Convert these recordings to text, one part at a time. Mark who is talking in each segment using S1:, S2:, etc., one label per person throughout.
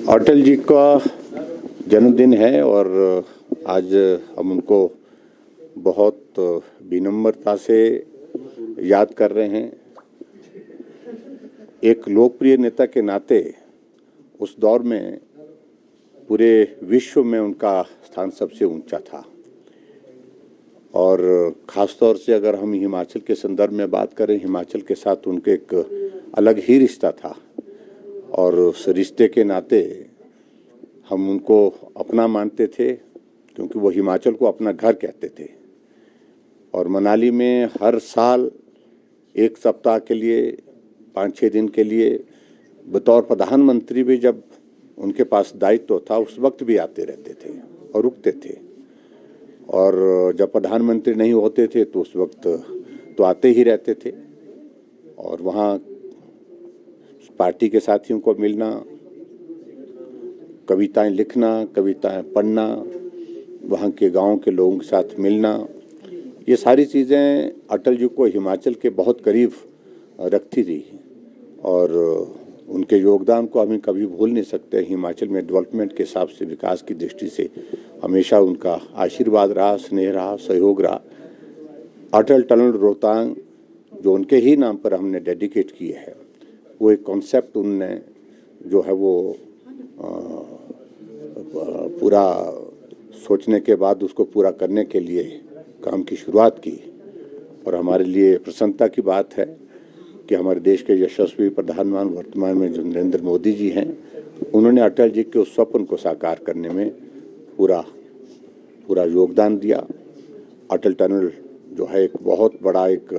S1: अटल जी का जन्मदिन है और आज हम उनको बहुत विनम्रता से याद कर रहे हैं। एक लोकप्रिय नेता के नाते उस दौर में पूरे विश्व में उनका स्थान सबसे ऊंचा था और ख़ास तौर से अगर हम हिमाचल के संदर्भ में बात करें, हिमाचल के साथ उनके एक अलग ही रिश्ता था और उस रिश्ते के नाते हम उनको अपना मानते थे क्योंकि वो हिमाचल को अपना घर कहते थे। और मनाली में हर साल एक सप्ताह के लिए 5-6 दिन के लिए बतौर प्रधानमंत्री भी जब उनके पास दायित्व था उस वक्त भी आते रहते थे और रुकते थे, और जब प्रधानमंत्री नहीं होते थे तो उस वक्त तो आते ही रहते थे और वहाँ पार्टी के साथियों को मिलना, कविताएं लिखना, कविताएं पढ़ना, वहाँ के गांव के लोगों के साथ मिलना, ये सारी चीज़ें अटल जी को हिमाचल के बहुत करीब रखती थी और उनके योगदान को हमें कभी भूल नहीं सकते। हिमाचल में डेवलपमेंट के हिसाब से, विकास की दृष्टि से हमेशा उनका आशीर्वाद रहा, स्नेह रहा, सहयोग रहा। अटल टनल रोहतांग जो उनके ही नाम पर हमने डेडिकेट किए है, वो एक कॉन्सेप्ट उनने जो है वो पूरा सोचने के बाद उसको पूरा करने के लिए काम की शुरुआत की। और हमारे लिए प्रसन्नता की बात है कि हमारे देश के यशस्वी प्रधानमंत्री वर्तमान में जो नरेंद्र मोदी जी हैं, उन्होंने अटल जी के उस स्वप्न को साकार करने में पूरा योगदान दिया। अटल टनल जो है एक बहुत बड़ा एक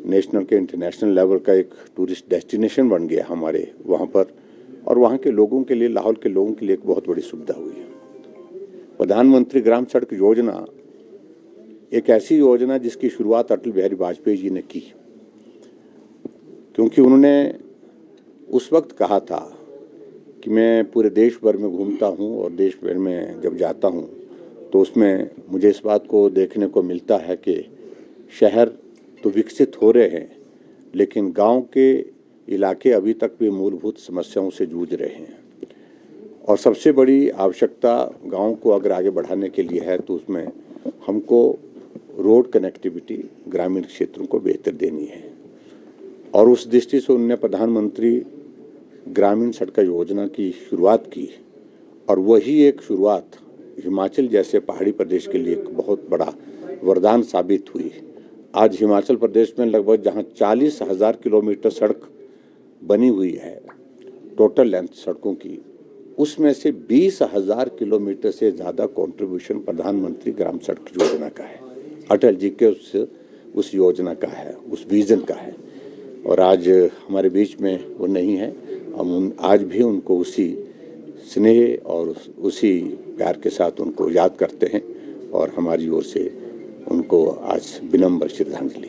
S1: नेशनल के इंटरनेशनल लेवल का एक टूरिस्ट डेस्टिनेशन बन गया हमारे वहाँ पर, और वहाँ के लोगों के लिए, लाहौल के लोगों के लिए एक बहुत बड़ी सुविधा हुई है। प्रधानमंत्री ग्राम सड़क योजना एक ऐसी योजना जिसकी शुरुआत अटल बिहारी वाजपेयी जी ने की, क्योंकि उन्होंने उस वक्त कहा था कि मैं पूरे देश भर में घूमता हूँ और देश भर में जब जाता हूँ तो उसमें मुझे इस बात को देखने को मिलता है कि शहर तो विकसित हो रहे हैं लेकिन गांव के इलाके अभी तक भी मूलभूत समस्याओं से जूझ रहे हैं। और सबसे बड़ी आवश्यकता गांव को अगर आगे बढ़ाने के लिए है तो उसमें हमको रोड कनेक्टिविटी ग्रामीण क्षेत्रों को बेहतर देनी है। और उस दृष्टि से उन्होंने प्रधानमंत्री ग्रामीण सड़क योजना की शुरुआत की और वही एक शुरुआत हिमाचल जैसे पहाड़ी प्रदेश के लिए एक बहुत बड़ा वरदान साबित हुई। आज हिमाचल प्रदेश में लगभग जहां 40,000 किलोमीटर सड़क बनी हुई है टोटल लेंथ सड़कों की, उसमें से 20,000 किलोमीटर से ज़्यादा कंट्रीब्यूशन प्रधानमंत्री ग्राम सड़क योजना का है, अटल जी के उस योजना का है, उस विजन का है। और आज हमारे बीच में वो नहीं है, हम आज भी उनको उसी स्नेह और उसी प्यार के साथ उनको याद करते हैं और हमारी ओर से उनको आज विनम्र श्रद्धांजलि।